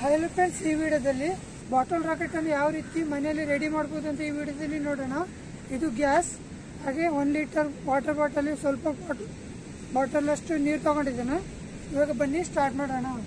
Hello friends, ಈ ವಿಡಿಯೋದಲ್ಲಿ bottle rocket ಅನ್ನು ಯಾವ ರೀತಿ ಮನೆಯಲ್ಲಿ ರೆಡಿ ಮಾಡಬಹುದು ಅಂತ ಈ ವಿಡಿಯೋದಲ್ಲಿ ನೋಡೋಣ. ಇದು ಗ್ಯಾಸ್, ಹಾಗೆ 1 ಲೀಟರ್ ವಾಟರ್ ಬಾಟಲ್, ಸ್ವಲ್ಪ ಬಾಟಲ್ ಅಷ್ಟು ನೀರು ತಗೊಂಡಿದ್ದೇನೆ. ಇವಾಗ ಬನ್ನಿ ಸ್ಟಾರ್ಟ್ ಮಾಡೋಣ.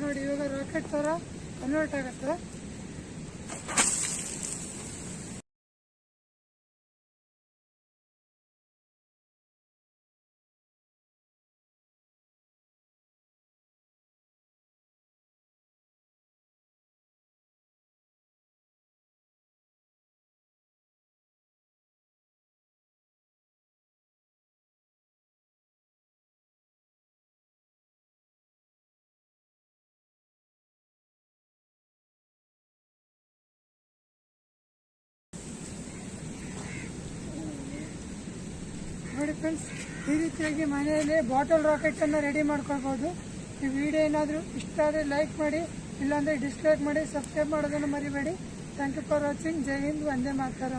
ನೋಡಿ, ಇವಾಗ ರಾಕೆಟ್ ತರ ಕನ್ವರ್ಟ್ ಆಗುತ್ತೆ. ನೋಡಿ ಫ್ರೆಂಡ್ಸ್, ಈ ರೀತಿಯಾಗಿ ಮನೆಯಲ್ಲಿ ಬಾಟಲ್ ರಾಕೆಟ್ ಅನ್ನು ರೆಡಿ ಮಾಡ್ಕೊಳ್ಬಹುದು. ಈ ವಿಡಿಯೋ ಏನಾದರೂ ಇಷ್ಟ ಆದರೆ ಲೈಕ್ ಮಾಡಿ, ಇಲ್ಲಾಂದರೆ ಡಿಸ್ಲೈಕ್ ಮಾಡಿ, ಸಬ್ಸ್ಕ್ರೈಬ್ ಮಾಡೋದನ್ನು ಮರಿಬೇಡಿ. Thank you for watching. ಜೈ ಹಿಂದ್, ವಂದೇ ಮಾತರಂ.